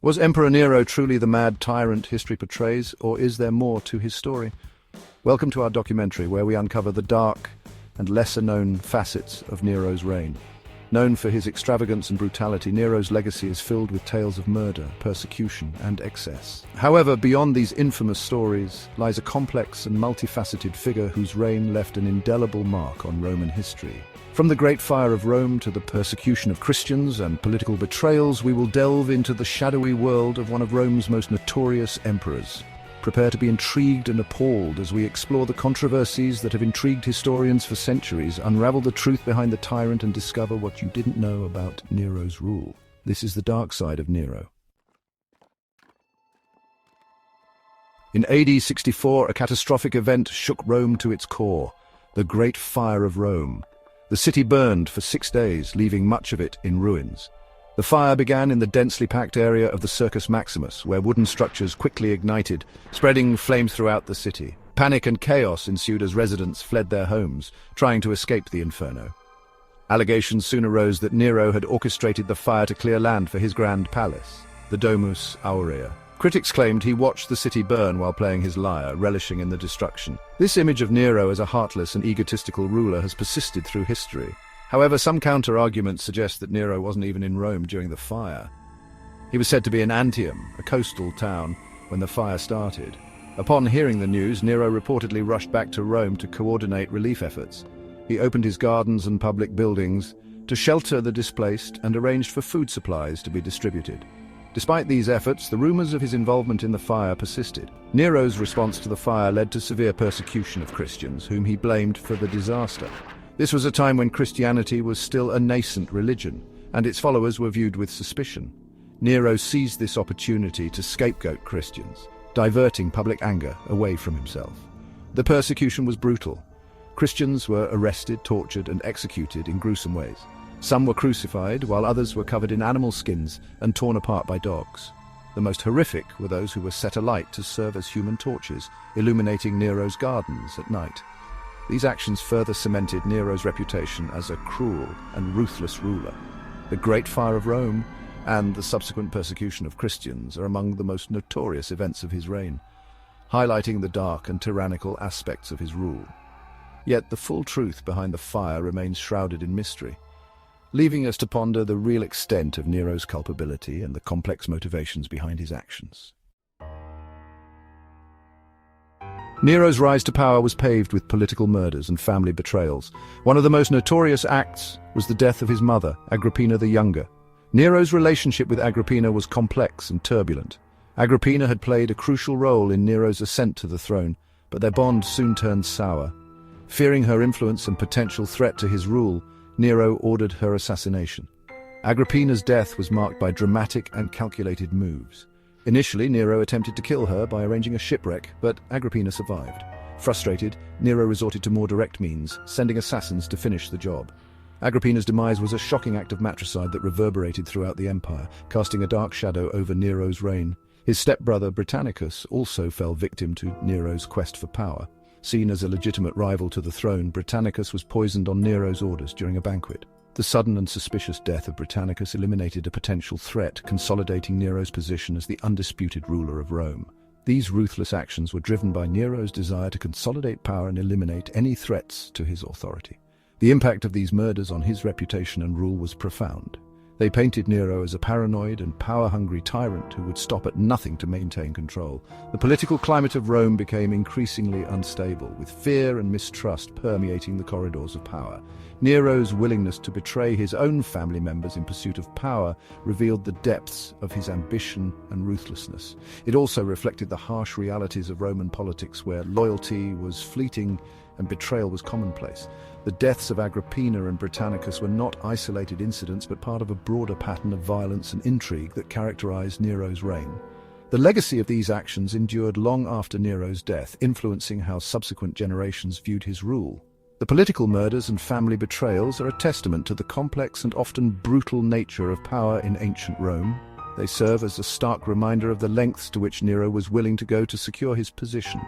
Was Emperor Nero truly the mad tyrant history portrays, or is there more to his story? Welcome to our documentary, where we uncover the dark and lesser-known facets of Nero's reign. Known for his extravagance and brutality, Nero's legacy is filled with tales of murder, persecution, and excess. However, beyond these infamous stories lies a complex and multifaceted figure whose reign left an indelible mark on Roman history. From the Great Fire of Rome to the persecution of Christians and political betrayals, we will delve into the shadowy world of one of Rome's most notorious emperors. Prepare to be intrigued and appalled as we explore the controversies that have intrigued historians for centuries, unravel the truth behind the tyrant, and discover what you didn't know about Nero's rule. This is the dark side of Nero. In AD 64, a catastrophic event shook Rome to its core, the Great Fire of Rome. The city burned for 6 days, leaving much of it in ruins. The fire began in the densely packed area of the Circus Maximus, where wooden structures quickly ignited, spreading flames throughout the city. Panic and chaos ensued as residents fled their homes, trying to escape the inferno. Allegations soon arose that Nero had orchestrated the fire to clear land for his grand palace, the Domus Aurea. Critics claimed he watched the city burn while playing his lyre, relishing in the destruction. This image of Nero as a heartless and egotistical ruler has persisted through history. However, some counter-arguments suggest that Nero wasn't even in Rome during the fire. He was said to be in Antium, a coastal town, when the fire started. Upon hearing the news, Nero reportedly rushed back to Rome to coordinate relief efforts. He opened his gardens and public buildings to shelter the displaced and arranged for food supplies to be distributed. Despite these efforts, the rumors of his involvement in the fire persisted. Nero's response to the fire led to severe persecution of Christians, whom he blamed for the disaster. This was a time when Christianity was still a nascent religion, and its followers were viewed with suspicion. Nero seized this opportunity to scapegoat Christians, diverting public anger away from himself. The persecution was brutal. Christians were arrested, tortured, and executed in gruesome ways. Some were crucified, while others were covered in animal skins and torn apart by dogs. The most horrific were those who were set alight to serve as human torches, illuminating Nero's gardens at night. These actions further cemented Nero's reputation as a cruel and ruthless ruler. The Great Fire of Rome and the subsequent persecution of Christians are among the most notorious events of his reign, highlighting the dark and tyrannical aspects of his rule. Yet the full truth behind the fire remains shrouded in mystery, leaving us to ponder the real extent of Nero's culpability and the complex motivations behind his actions. Nero's rise to power was paved with political murders and family betrayals. One of the most notorious acts was the death of his mother, Agrippina the Younger. Nero's relationship with Agrippina was complex and turbulent. Agrippina had played a crucial role in Nero's ascent to the throne, but their bond soon turned sour. Fearing her influence and potential threat to his rule, Nero ordered her assassination. Agrippina's death was marked by dramatic and calculated moves. Initially, Nero attempted to kill her by arranging a shipwreck, but Agrippina survived. Frustrated, Nero resorted to more direct means, sending assassins to finish the job. Agrippina's demise was a shocking act of matricide that reverberated throughout the empire, casting a dark shadow over Nero's reign. His stepbrother Britannicus also fell victim to Nero's quest for power. Seen as a legitimate rival to the throne, Britannicus was poisoned on Nero's orders during a banquet. The sudden and suspicious death of Britannicus eliminated a potential threat, consolidating Nero's position as the undisputed ruler of Rome. These ruthless actions were driven by Nero's desire to consolidate power and eliminate any threats to his authority. The impact of these murders on his reputation and rule was profound. They painted Nero as a paranoid and power-hungry tyrant who would stop at nothing to maintain control. The political climate of Rome became increasingly unstable, with fear and mistrust permeating the corridors of power. Nero's willingness to betray his own family members in pursuit of power revealed the depths of his ambition and ruthlessness. It also reflected the harsh realities of Roman politics, where loyalty was fleeting and betrayal was commonplace. The deaths of Agrippina and Britannicus were not isolated incidents, but part of a broader pattern of violence and intrigue that characterized Nero's reign. The legacy of these actions endured long after Nero's death, influencing how subsequent generations viewed his rule. The political murders and family betrayals are a testament to the complex and often brutal nature of power in ancient Rome. They serve as a stark reminder of the lengths to which Nero was willing to go to secure his position,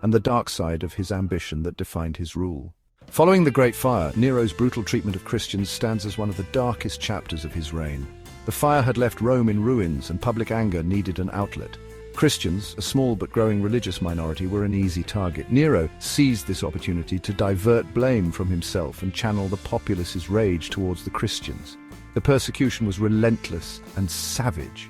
and the dark side of his ambition that defined his rule. Following the Great Fire, Nero's brutal treatment of Christians stands as one of the darkest chapters of his reign. The fire had left Rome in ruins, and public anger needed an outlet. Christians, a small but growing religious minority, were an easy target. Nero seized this opportunity to divert blame from himself and channel the populace's rage towards the Christians. The persecution was relentless and savage.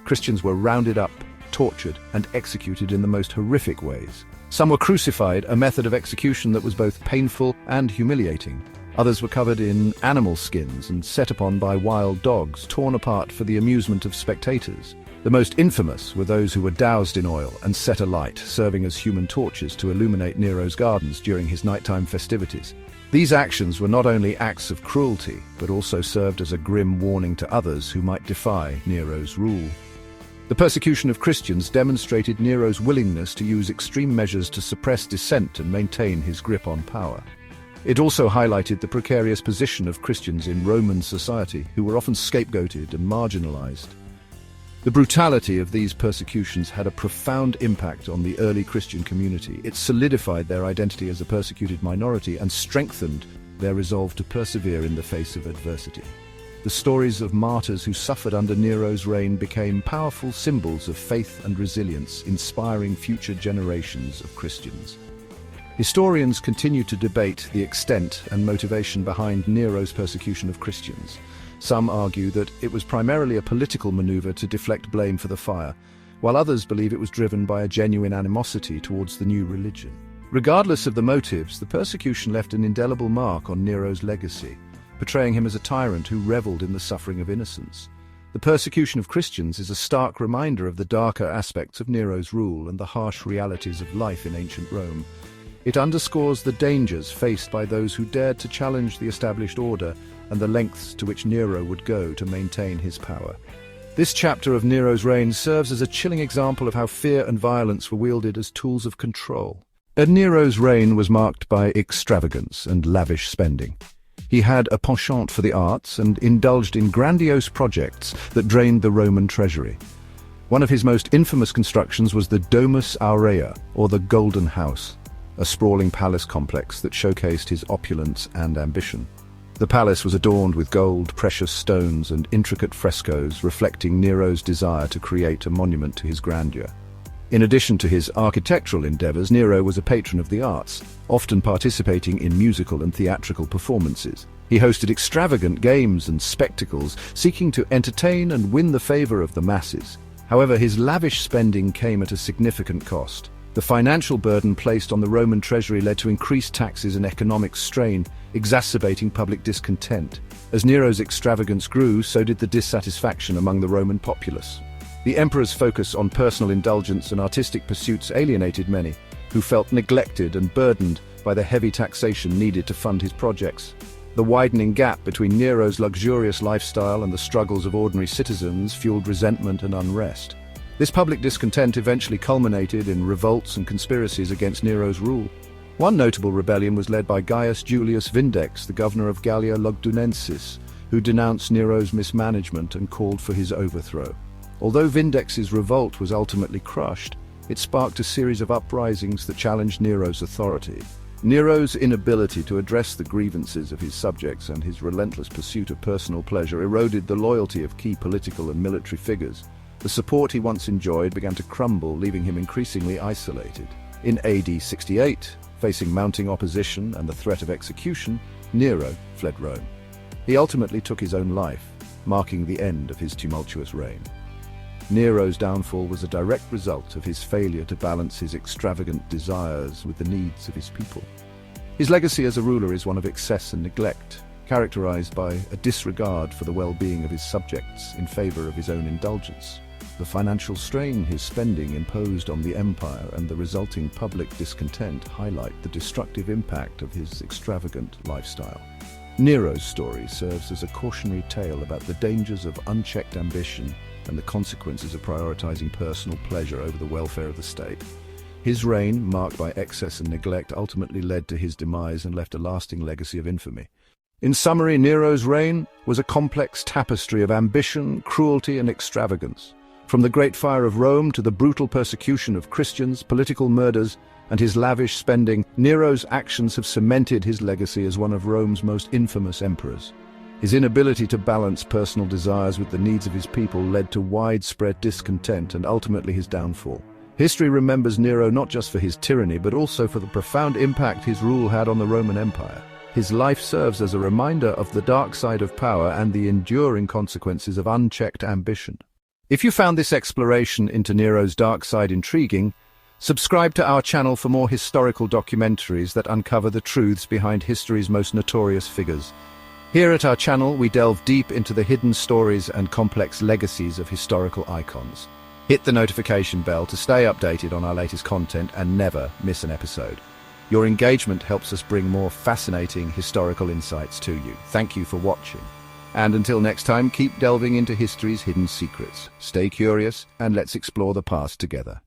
Christians were rounded up, tortured, and executed in the most horrific ways. Some were crucified, a method of execution that was both painful and humiliating. Others were covered in animal skins and set upon by wild dogs, torn apart for the amusement of spectators. The most infamous were those who were doused in oil and set alight, serving as human torches to illuminate Nero's gardens during his nighttime festivities. These actions were not only acts of cruelty, but also served as a grim warning to others who might defy Nero's rule. The persecution of Christians demonstrated Nero's willingness to use extreme measures to suppress dissent and maintain his grip on power. It also highlighted the precarious position of Christians in Roman society, who were often scapegoated and marginalized. The brutality of these persecutions had a profound impact on the early Christian community. It solidified their identity as a persecuted minority and strengthened their resolve to persevere in the face of adversity. The stories of martyrs who suffered under Nero's reign became powerful symbols of faith and resilience, inspiring future generations of Christians. Historians continue to debate the extent and motivation behind Nero's persecution of Christians. Some argue that it was primarily a political maneuver to deflect blame for the fire, while others believe it was driven by a genuine animosity towards the new religion. Regardless of the motives, the persecution left an indelible mark on Nero's legacy, portraying him as a tyrant who reveled in the suffering of innocents. The persecution of Christians is a stark reminder of the darker aspects of Nero's rule and the harsh realities of life in ancient Rome. It underscores the dangers faced by those who dared to challenge the established order and the lengths to which Nero would go to maintain his power. This chapter of Nero's reign serves as a chilling example of how fear and violence were wielded as tools of control. Nero's reign was marked by extravagance and lavish spending. He had a penchant for the arts and indulged in grandiose projects that drained the Roman treasury. One of his most infamous constructions was the Domus Aurea, or the Golden House, a sprawling palace complex that showcased his opulence and ambition. The palace was adorned with gold, precious stones, and intricate frescoes, reflecting Nero's desire to create a monument to his grandeur. In addition to his architectural endeavors, Nero was a patron of the arts, often participating in musical and theatrical performances. He hosted extravagant games and spectacles, seeking to entertain and win the favor of the masses. However, his lavish spending came at a significant cost. The financial burden placed on the Roman treasury led to increased taxes and economic strain, exacerbating public discontent. As Nero's extravagance grew, so did the dissatisfaction among the Roman populace. The emperor's focus on personal indulgence and artistic pursuits alienated many, who felt neglected and burdened by the heavy taxation needed to fund his projects. The widening gap between Nero's luxurious lifestyle and the struggles of ordinary citizens fueled resentment and unrest. This public discontent eventually culminated in revolts and conspiracies against Nero's rule. One notable rebellion was led by Gaius Julius Vindex, the governor of Gallia Lugdunensis, who denounced Nero's mismanagement and called for his overthrow. Although Vindex's revolt was ultimately crushed, it sparked a series of uprisings that challenged Nero's authority. Nero's inability to address the grievances of his subjects and his relentless pursuit of personal pleasure eroded the loyalty of key political and military figures. The support he once enjoyed began to crumble, leaving him increasingly isolated. In AD 68, facing mounting opposition and the threat of execution, Nero fled Rome. He ultimately took his own life, marking the end of his tumultuous reign. Nero's downfall was a direct result of his failure to balance his extravagant desires with the needs of his people. His legacy as a ruler is one of excess and neglect, characterized by a disregard for the well-being of his subjects in favor of his own indulgence. The financial strain his spending imposed on the empire and the resulting public discontent highlight the destructive impact of his extravagant lifestyle. Nero's story serves as a cautionary tale about the dangers of unchecked ambition and the consequences of prioritizing personal pleasure over the welfare of the state. His reign, marked by excess and neglect, ultimately led to his demise and left a lasting legacy of infamy. In summary, Nero's reign was a complex tapestry of ambition, cruelty, and extravagance. From the Great Fire of Rome to the brutal persecution of Christians, political murders, and his lavish spending, Nero's actions have cemented his legacy as one of Rome's most infamous emperors. His inability to balance personal desires with the needs of his people led to widespread discontent and ultimately his downfall. History remembers Nero not just for his tyranny, but also for the profound impact his rule had on the Roman Empire. His life serves as a reminder of the dark side of power and the enduring consequences of unchecked ambition. If you found this exploration into Nero's dark side intriguing, subscribe to our channel for more historical documentaries that uncover the truths behind history's most notorious figures. Here at our channel, we delve deep into the hidden stories and complex legacies of historical icons. Hit the notification bell to stay updated on our latest content and never miss an episode. Your engagement helps us bring more fascinating historical insights to you. Thank you for watching. And until next time, keep delving into history's hidden secrets. Stay curious and let's explore the past together.